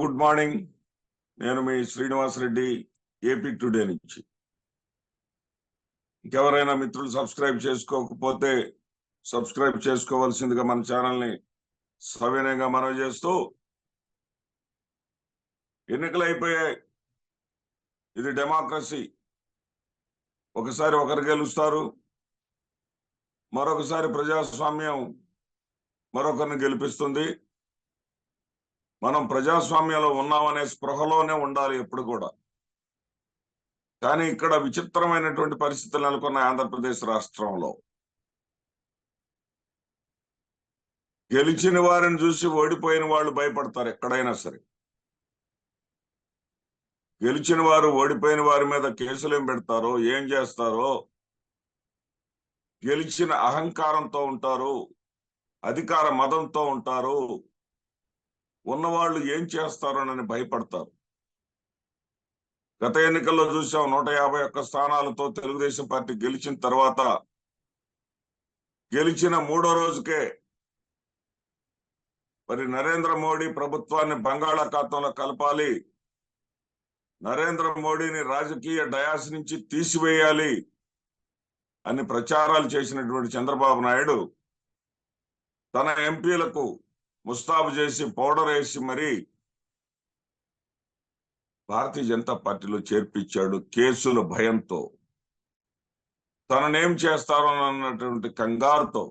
Good morning. నేను మీ Srinivas Reddy, AP today నుంచి. ఇంకెవరైనా మిత్రులు సబ్స్క్రైబ్ చేసుకోకపోతే సబ్స్క్రైబ్ చేసుకోవాల్సిందిగా మన ఛానల్ని సవినయంగా మనవి చేస్తూ, ఎన్నికలు అయిపోయాయి. ఇది డెమోక్రసీ. ఒకసారి ఒకరు గెలుస్తారు, మరొకసారి ప్రజాస్వామ్యం మరొకరిని గెలిపిస్తుంది. మనం ప్రజాస్వామ్యంలో ఉన్నామనే స్పృహలోనే ఉండాలి ఎప్పుడు కూడా. కానీ ఇక్కడ విచిత్రమైనటువంటి పరిస్థితులు నెలకొన్న ఆంధ్రప్రదేశ్ రాష్ట్రంలో గెలిచిన వారిని చూసి ఓడిపోయిన వాళ్ళు భయపడతారు. ఎక్కడైనా సరే గెలిచిన వారు ఓడిపోయిన వారి మీద కేసులు ఏం పెడతారో, ఏం చేస్తారో, గెలిచిన అహంకారంతో ఉంటారు, అధికార మదంతో ఉంటారు, ఉన్నవాళ్ళు ఏం చేస్తారోనని భయపడతారు. గత ఎన్నికల్లో చూసాం, 151 స్థానాలతో తెలుగుదేశం పార్టీ గెలిచిన తర్వాత గెలిచిన 3వ రోజుకే మరి నరేంద్ర మోడీ ప్రభుత్వాన్ని బంగాళాఖాతంలో కలపాలి, నరేంద్ర మోడీని రాజకీయ డయాస్ నుంచి తీసివేయాలి అని ప్రచారాలు చేసినటువంటి చంద్రబాబు నాయుడు తన ఎంపీలకు ముస్తాబు చేసి పౌడర్ వేసి మరి భారతీయ జనతా పార్టీలో చేర్పించాడు. కేసుల భయంతో, తననేం చేస్తారో అన్నటువంటి కంగారుతో,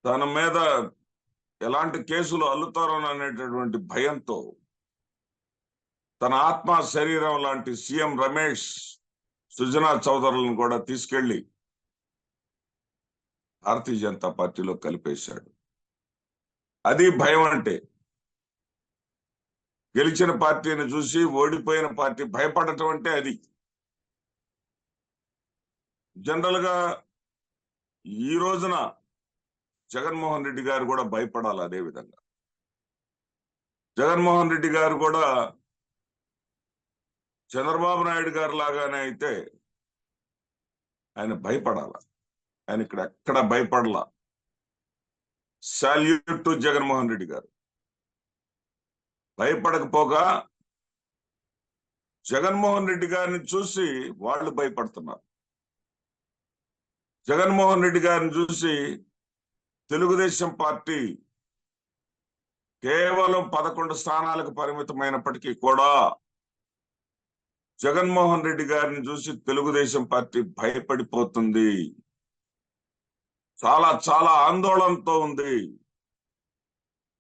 తన మీద ఎలాంటి కేసులు అల్లుతారో అనేటటువంటి భయంతో తన ఆత్మ శరీరం లాంటి సీఎం రమేష్, సుజనా చౌదరులను కూడా తీసుకెళ్లి భారతీయ జనతా పార్టీలో కలిపేశాడు. అది భయం అంటే. గెలిచిన పార్టీని చూసి ఓడిపోయిన పార్టీ భయపడటం అంటే అది. జనరల్ గా ఈ రోజున జగన్మోహన్ రెడ్డి గారు కూడా భయపడాలి. అదే విధంగా జగన్మోహన్ రెడ్డి గారు కూడా చంద్రబాబు నాయుడు గారు లాగానే అయితే ఆయన భయపడాల. ఆయన ఇక్కడ ఎక్కడ భయపడలా. సాల్యూట్ టు జగన్మోహన్ రెడ్డి గారు. భయపడకపోగా జగన్మోహన్ రెడ్డి గారిని చూసి వాళ్ళు భయపడుతున్నారు. జగన్మోహన్ రెడ్డి గారిని చూసి తెలుగుదేశం పార్టీ కేవలం 11 స్థానాలకు పరిమితమైనప్పటికీ కూడా జగన్మోహన్ రెడ్డి గారిని చూసి తెలుగుదేశం పార్టీ భయపడిపోతుంది. చాలా చాలా ఆందోళనతో ఉంది.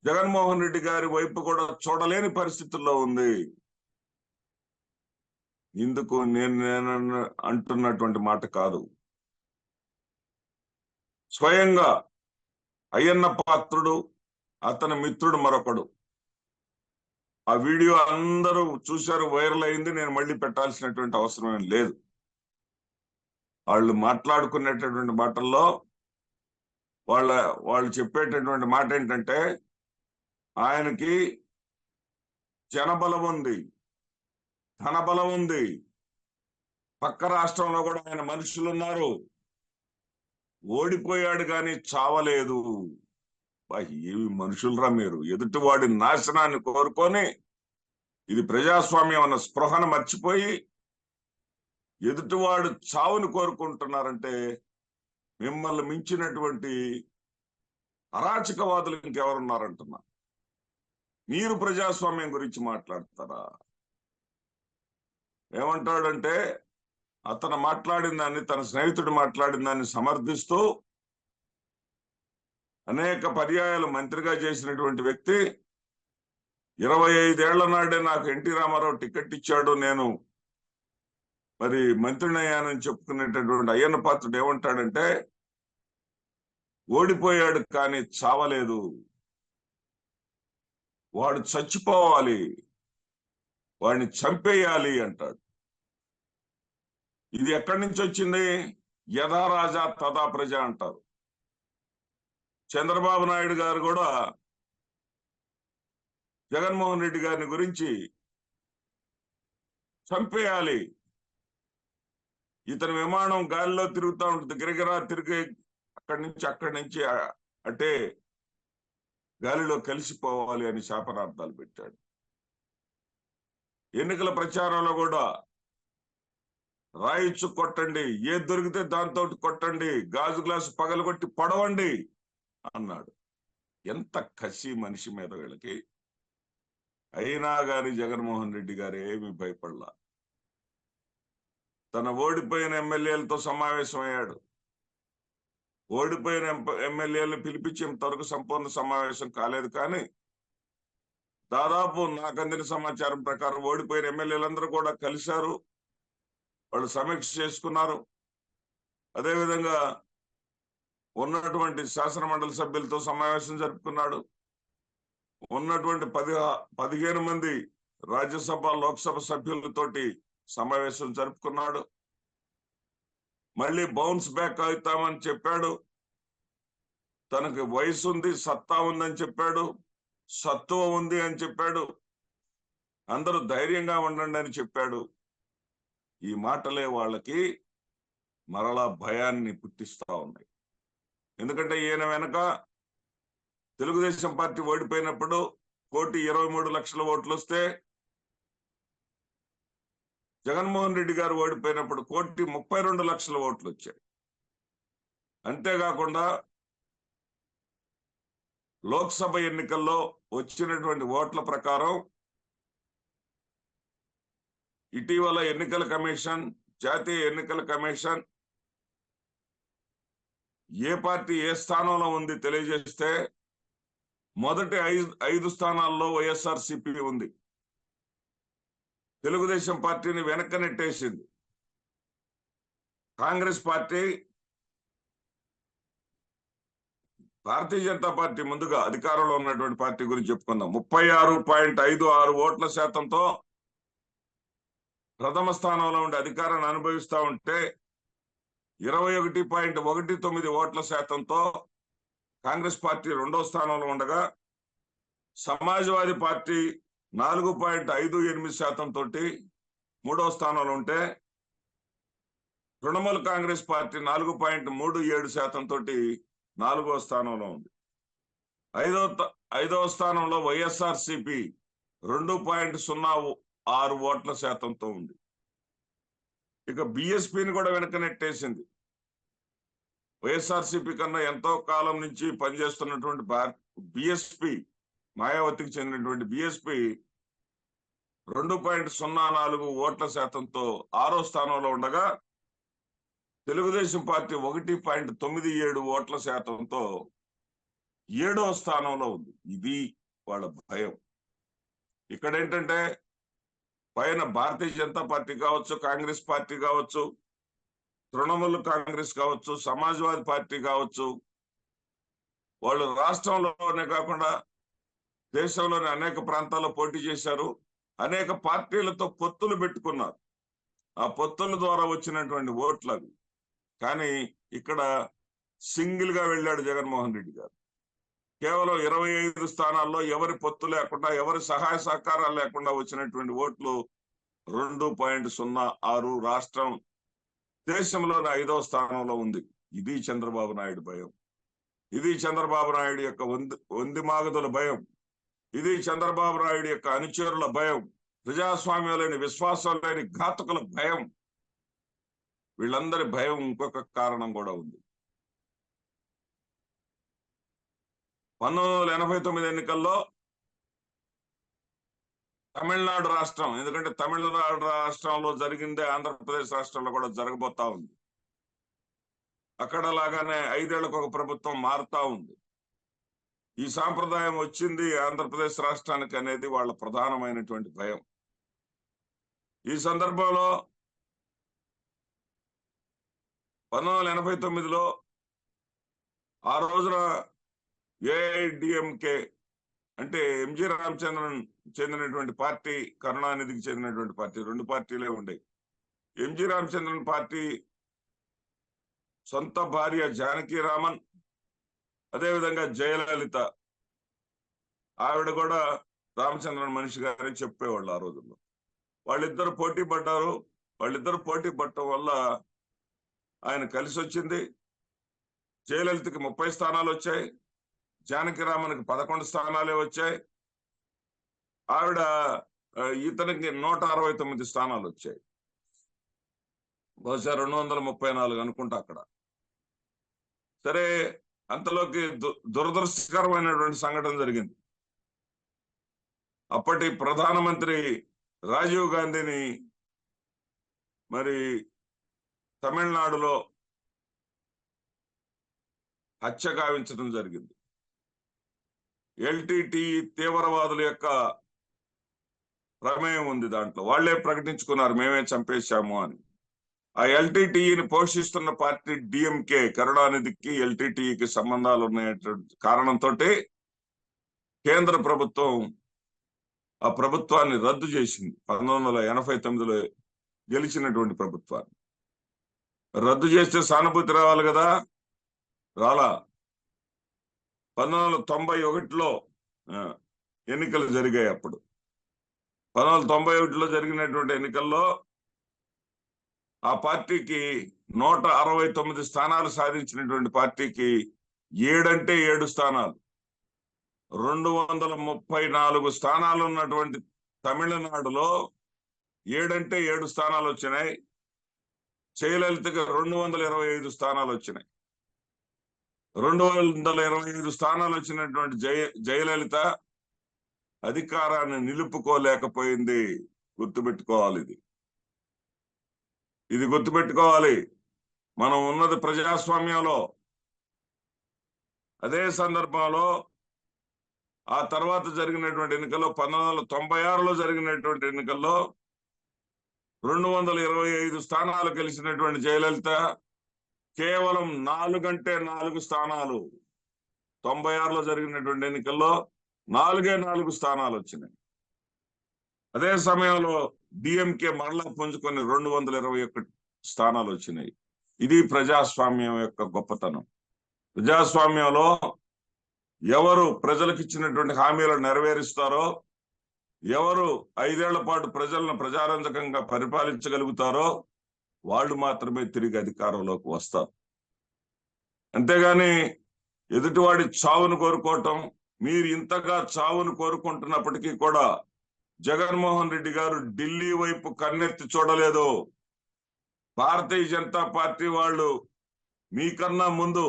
జగన్మోహన్ రెడ్డి గారి వైపు కూడా చూడలేని పరిస్థితుల్లో ఉంది. ఇందుకు నేను అంటున్నటువంటి మాట కాదు. స్వయంగా అయ్యన్న పాత్రుడు, అతని మిత్రుడు మరొకడు, ఆ వీడియో అందరూ చూశారు, వైరల్ అయింది. నేను మళ్ళీ పెట్టాల్సినటువంటి అవసరం లేదు. వాళ్ళు మాట్లాడుకునేటటువంటి మాటల్లో వాళ్ళు చెప్పేటటువంటి మాట ఏంటంటే, ఆయనకి జనబలం ఉంది, ధనబలం ఉంది, పక్క రాష్ట్రంలో కూడా ఆయన మనుషులు ఉన్నారు, ఓడిపోయాడు కానీ చావలేదు. ఏవి మనుషులరా మీరు! ఎదుటివాడి నాశనాన్ని కోరుకొని, ఇది ప్రజాస్వామ్యం అన్న స్పృహను మర్చిపోయి ఎదుటివాడు చావుని కోరుకుంటున్నారంటే మిమ్మల్ని మించినటువంటి అరాచకవాదులు ఇంకెవరున్నారంటున్నా. మీరు ప్రజాస్వామ్యం గురించి మాట్లాడతారా? ఏమంటాడంటే, అతను మాట్లాడిన దాన్ని, తన స్నేహితుడు మాట్లాడిన దాన్ని సమర్థిస్తూ అనేక పర్యాయాలు మంత్రిగా చేసినటువంటి వ్యక్తి, 25 ఏళ్ల నాడే నాకు ఎన్టీ రామారావు టికెట్ ఇచ్చాడు, నేను మరి మంత్రిని అయ్యానని చెప్పుకునేటటువంటి అయ్యన్న పాత్రుడు ఏమంటాడంటే, ఓడిపోయాడు కానీ చావలేదు, వాడు చచ్చిపోవాలి, వాడిని చంపేయాలి అంటాడు. ఇది ఎక్కడి నుంచి వచ్చింది? యథా రాజా తథా ప్రజ అంటారు. చంద్రబాబు నాయుడు గారు కూడా జగన్మోహన్ రెడ్డి గారిని గురించి చంపేయాలి, ఇతని విమానం గాలిలో తిరుగుతూ ఉంటుంది, గిరగిరా తిరిగి అక్కడి నుంచి అంటే గాలిలో కలిసిపోవాలి అని శాపనార్థాలు పెట్టాడు. ఎన్నికల ప్రచారంలో కూడా రాయిచ్చు కొట్టండి, ఏది దొరికితే దాంతో కొట్టండి, గాజు గ్లాసు పగలగొట్టి పడవండి అన్నాడు. ఎంత కసి మనిషి మీద వీళ్ళకి. అయినా గాని జగన్మోహన్ రెడ్డి గారు ఏమీ భయపడలా. తన ఓడిపోయిన ఎమ్మెల్యేలతో సమావేశమయ్యాడు. ఓడిపోయిన ఎమ్మెల్యేలను పిలిపించి ఇంతవరకు సంపూర్ణ సమావేశం కాలేదు, కానీ దాదాపు నాకు అందిన సమాచారం ప్రకారం ఓడిపోయిన ఎమ్మెల్యేలందరూ కూడా కలిశారు, వాళ్ళు సమీక్ష చేసుకున్నారు. అదేవిధంగా ఉన్నటువంటి శాసన మండలి సభ్యులతో సమావేశం జరుపుకున్నాడు. ఉన్నటువంటి 15 మంది రాజ్యసభ లోక్సభ సభ్యులతోటి సమావేశం జరుపుకున్నాడు. మళ్ళీ బౌన్స్ బ్యాక్ అవుతామని చెప్పాడు. తనకు వయసు ఉంది, సత్తా ఉందని చెప్పాడు, సత్తువ ఉంది అని చెప్పాడు, అందరూ ధైర్యంగా ఉండండి అని చెప్పాడు. ఈ మాటలే వాళ్ళకి మరలా భయాన్ని పుట్టిస్తా ఉన్నాయి. ఎందుకంటే ఈయన వెనక తెలుగుదేశం పార్టీ ఓడిపోయినప్పుడు 1,23,00,000 ఓట్లు వస్తే, జగన్మోహన్ రెడ్డి గారు ఓడిపోయినప్పుడు 1,32,00,000 ఓట్లు వచ్చాయి. అంతేకాకుండా లోక్సభ ఎన్నికల్లో వచ్చినటువంటి ఓట్ల ప్రకారం ఇటీవల ఎన్నికల కమిషన్, జాతీయ ఎన్నికల కమిషన్ ఏ పార్టీ ఏ స్థానంలో ఉంది తెలియజేస్తే మొదటి 5 స్థానాల్లో వైఎస్ఆర్సీపీ ఉంది. తెలుగుదేశం పార్టీని వెనక్కి నెట్టేసింది. కాంగ్రెస్ పార్టీ, భారతీయ జనతా పార్టీ ముందుగా అధికారంలో ఉన్నటువంటి పార్టీ గురించి చెప్పుకుందాం. 36.56 ఓట్ల శాతంతో ప్రథమ స్థానంలో ఉండి అధికారాన్ని అనుభవిస్తా ఉంటే, 21.19 ఓట్ల శాతంతో కాంగ్రెస్ పార్టీ రెండో స్థానంలో ఉండగా, సమాజ్వాదీ పార్టీ 4.58 శాతంతో మూడో స్థానంలో ఉంటే, తృణమూల్ కాంగ్రెస్ పార్టీ 4.37 శాతంతో 4వ స్థానంలో ఉంది. ఐదవ స్థానంలో వైఎస్ఆర్సీపీ 2.06 ఓట్ల శాతంతో ఉంది. ఇక బిఎస్పీని కూడా వెనక నెట్టేసింది. వైఎస్ఆర్సీపీ కన్నా ఎంతో కాలం నుంచి పనిచేస్తున్నటువంటి బిఎస్పీ, మాయావతికి చెందినటువంటి బిఎస్పీ 2.04 ఓట్ల శాతంతో 6వ స్థానంలో ఉండగా, తెలుగుదేశం పార్టీ 1.97 ఓట్ల శాతంతో 7వ స్థానంలో ఉంది. ఇది వాళ్ళ భయం. ఇక్కడ ఏంటంటే, పైన భారతీయ జనతా పార్టీ కావచ్చు, కాంగ్రెస్ పార్టీ కావచ్చు, తృణమూల్ కాంగ్రెస్ కావచ్చు, సమాజ్వాదీ పార్టీ కావచ్చు, వాళ్ళు రాష్ట్రంలోనే కాకుండా దేశంలోని అనేక ప్రాంతాల్లో పోటీ చేశారు. అనేక పార్టీలతో పొత్తులు పెట్టుకున్నారు. ఆ పొత్తుల ద్వారా వచ్చినటువంటి ఓట్లు అవి. కానీ ఇక్కడ సింగిల్ గా వెళ్ళాడు జగన్మోహన్ రెడ్డి గారు. కేవలం 25 స్థానాల్లో ఎవరి పొత్తు లేకుండా, ఎవరి సహాయ సహకారాలు లేకుండా వచ్చినటువంటి ఓట్లు 2.06. రాష్ట్రం దేశంలోని 5వ స్థానంలో ఉంది. ఇది చంద్రబాబు నాయుడు భయం. ఇది చంద్రబాబు నాయుడు యొక్క వందిమాగదుల భయం. ఇది చంద్రబాబు నాయుడు యొక్క అనుచరుల భయం. ప్రజాస్వామ్యం లేని, విశ్వాసం లేని ఘాతకుల భయం. వీళ్ళందరి భయం ఇంకొక కారణం కూడా ఉంది. 1989 ఎన్నికల్లో తమిళనాడు రాష్ట్రం, ఎందుకంటే తమిళనాడు రాష్ట్రంలో జరిగిందే ఆంధ్రప్రదేశ్ రాష్ట్రంలో కూడా జరగబోతా ఉంది. అక్కడ లాగానే 5 ఏళ్లకు ఒక ప్రభుత్వం మారుతా ఉంది. ఈ సాంప్రదాయం వచ్చింది ఆంధ్రప్రదేశ్ రాష్ట్రానికి అనేది వాళ్ళ ప్రధానమైనటువంటి భయం. ఈ సందర్భంలో 1989లో ఆ రోజున ఏఐడిఎంకే అంటే ఎంజి రామచంద్రన్ చెందినటువంటి పార్టీ, కరుణానిధికి చెందినటువంటి పార్టీ, 2 పార్టీలే ఉండేవి. ఎంజి రామచంద్రన్ పార్టీ సొంత భార్య జానకీరామన్, అదేవిధంగా జయలలిత, ఆవిడ కూడా రామచంద్రన్ మనిషి గారని చెప్పేవాళ్ళు ఆ రోజుల్లో. వాళ్ళిద్దరు పోటీ పడ్డారు. వాళ్ళిద్దరు పోటీ పడటం వల్ల ఆయన కలిసి వచ్చింది. జయలలితకి 30 స్థానాలు వచ్చాయి, జానకిరామన్కి 11 స్థానాలే వచ్చాయి. ఆవిడ ఇతనికి 169 స్థానాలు వచ్చాయి. బహుశా 234 అనుకుంటా అక్కడ. సరే, అంతలోకి దురదృష్టకరమైనటువంటి సంఘటన జరిగింది. అప్పటి ప్రధానమంత్రి రాజీవ్ గాంధీని మరి తమిళనాడులో హత్య గావించడం జరిగింది. ఎల్టీటీ తీవ్రవాదుల యొక్క ప్రమేయం ఉంది దాంట్లో. వాళ్లే ప్రకటించుకున్నారు మేమే చంపేశాము అని. ఆ ఎల్టీటీని పోషిస్తున్న పార్టీ డిఎంకే, కరుణానిధికి ఎల్టీటీకి సంబంధాలు ఉన్నాయటువంటి కారణంతో కేంద్ర ప్రభుత్వం ఆ ప్రభుత్వాన్ని రద్దు చేసింది. 1989లో గెలిచినటువంటి ప్రభుత్వాన్ని రద్దు చేస్తే సానుభూతి రావాలి కదా, రాలా. 1991లో ఎన్నికలు జరిగాయి. అప్పుడు 1991లో జరిగినటువంటి ఎన్నికల్లో ఆ పార్టీకి 169 స్థానాలు సాధించినటువంటి పార్టీకి 7 స్థానాలు, 234 స్థానాలు ఉన్నటువంటి తమిళనాడులో 7 స్థానాలు వచ్చినాయి. జయలలితకి 225 స్థానాలు వచ్చినాయి. 225 స్థానాలు వచ్చినటువంటి జయలలిత అధికారాన్ని నిలుపుకోలేకపోయింది. గుర్తుపెట్టుకోవాలి, ఇది గుర్తుపెట్టుకోవాలి. మనం ఉన్నది ప్రజాస్వామ్యంలో. అదే సందర్భంలో ఆ తర్వాత జరిగినటువంటి ఎన్నికల్లో 1996లో జరిగినటువంటి ఎన్నికల్లో 225 స్థానాలు గెలిచినటువంటి జయలలిత కేవలం 4 స్థానాలు, 96లో జరిగినటువంటి ఎన్నికల్లో 4 స్థానాలు వచ్చినాయి. అదే సమయంలో డిఎంకే మరలా పుంజుకొని 221 స్థానాలు వచ్చినాయి. ఇది ప్రజాస్వామ్యం యొక్క గొప్పతనం. ప్రజాస్వామ్యంలో ఎవరు ప్రజలకు ఇచ్చినటువంటి హామీలను నెరవేరుస్తారో, ఎవరు 5 ఏళ్ల పాటు ప్రజలను ప్రజారంజకంగా పరిపాలించగలుగుతారో వాళ్ళు మాత్రమే తిరిగి అధికారంలోకి వస్తారు. అంతేగాని ఎదుటివాడి చావును కోరుకోవటం, మీరు ఇంతగా చావును కోరుకుంటున్నప్పటికీ కూడా జగన్మోహన్ రెడ్డి గారు ఢిల్లీ వైపు కన్నెత్తి చూడలేదు. భారతీయ జనతా పార్టీ వాళ్ళు మీకన్నా ముందు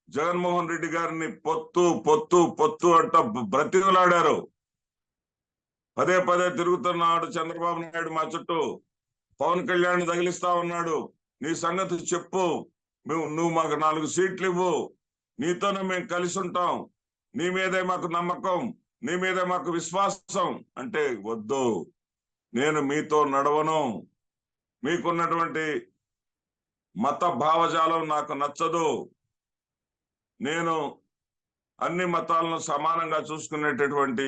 జగన్మోహన్ రెడ్డి గారిని పొత్తు పొత్తు పొత్తు అంట బ్రతిమలాడారు. పదే పదే తిరుగుతున్నాడు చంద్రబాబు నాయుడు మా చుట్టూ. పవన్ కళ్యాణ్ తగిలిస్తా ఉన్నాడు, నీ సంగతి చెప్పు, నువ్వు మాకు 4 సీట్లు ఇవ్వు, నీతోనే మేము కలిసి ఉంటాం, నీ మీదే మాకు నమ్మకం, నీ మీదే మాకు విశ్వాసం అంటే, వద్దు, నేను మీతో నడవను, మీకున్నటువంటి మత భావజాలం నాకు నచ్చదు, నేను అన్ని మతాలను సమానంగా చూసుకునేటటువంటి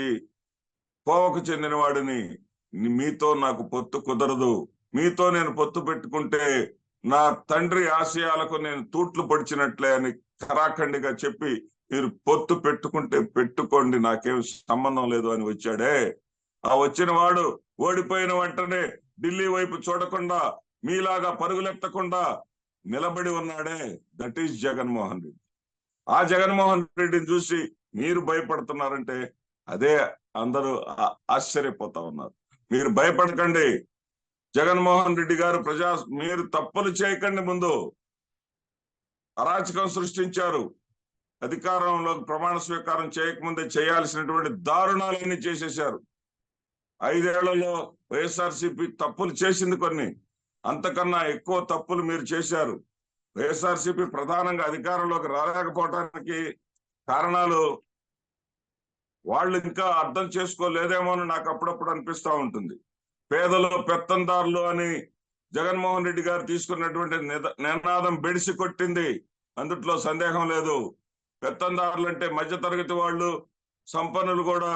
కోవకు చెందిన వాడిని, మీతో నాకు పొత్తు కుదరదు, మీతో నేను పొత్తు పెట్టుకుంటే నా తండ్రి ఆశయాలకు నేను తూట్లు పడిచినట్లే అని ఖరాఖండిగా చెప్పి, మీరు పొత్తు పెట్టుకుంటే పెట్టుకోండి, నాకేం సంబంధం లేదు అని వచ్చాడే. ఆ వచ్చిన వాడు ఓడిపోయిన వెంటనే ఢిల్లీ వైపు చూడకుండా, మీలాగా పరుగులెత్తకుండా నిలబడి ఉన్నాడే, దట్ ఈస్ జగన్మోహన్ రెడ్డి. ఆ జగన్మోహన్ రెడ్డిని చూసి మీరు భయపడుతున్నారంటే అదే అందరూ ఆశ్చర్యపోతా ఉన్నారు. మీరు భయపడకండి. జగన్మోహన్ రెడ్డి గారు మీరు తప్పులు చేయకండి. ముందు అరాచకం సృష్టించారు. అధికారంలో ప్రమాణ స్వీకారం చేయకముందే చేయాల్సినటువంటి దారుణాలన్నీ చేసేశారు. 5 ఏళ్లలో వైఎస్ఆర్సీపీ తప్పులు చేసింది కొన్ని, అంతకన్నా ఎక్కువ తప్పులు మీరు చేశారు. వైఎస్ఆర్సీపీ ప్రధానంగా అధికారంలోకి రాలేకపోవడానికి కారణాలు వాళ్ళు ఇంకా అర్థం చేసుకోలేదేమో అని నాకు అప్పుడప్పుడు అనిపిస్తా ఉంటుంది. పేదలు పెత్తందారులు అని జగన్మోహన్ రెడ్డి గారు తీసుకున్నటువంటి నినాదం బెడిసి కొట్టింది, అందుట్లో సందేహం లేదు. పెత్తందారులు అంటే మధ్యతరగతి వాళ్ళు, సంపన్నులు కూడా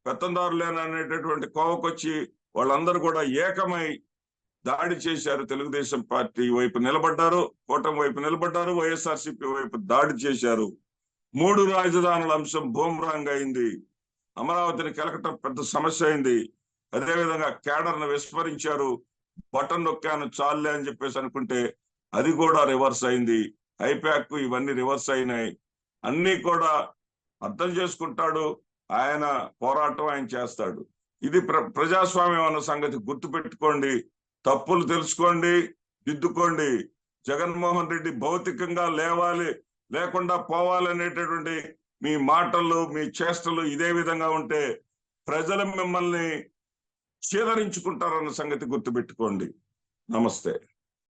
పెత్తందారులేననేటటువంటి కోవకొచ్చి వాళ్ళందరూ కూడా ఏకమై దాడి చేశారు. తెలుగుదేశం పార్టీ వైపు నిలబడ్డారు, కూటమి వైపు నిలబడ్డారు, వైఎస్ఆర్సీపీ వైపు దాడి చేశారు. 3 రాజధానుల అంశం బూమరాంగ్ అయింది. అమరావతిని కెలకటం పెద్ద సమస్య అయింది. అదేవిధంగా కేడర్ను విస్మరించారు. బటన్ నొక్కాను చాలే అని చెప్పేసి అనుకుంటే అది కూడా రివర్స్ అయింది. ఐప్యాక్ ఇవన్నీ రివర్స్ అయినాయి. అన్ని కూడా అర్థం చేసుకుంటాడు, ఆయన పోరాటం ఆయన చేస్తాడు. ఇది ప్రజాస్వామ్యం అన్న సంగతి గుర్తుపెట్టుకోండి. తప్పులు తెలుసుకోండి, దిద్దుకోండి. జగన్మోహన్ రెడ్డి భౌతికంగా లేకుండా పోవాలనేటటువంటి మీ మాటలు, మీ చేష్టలు ఇదే విధంగా ఉంటే ప్రజలు మిమ్మల్ని చీదరించుకుంటారన్న సంగతి గుర్తుపెట్టుకోండి. నమస్తే.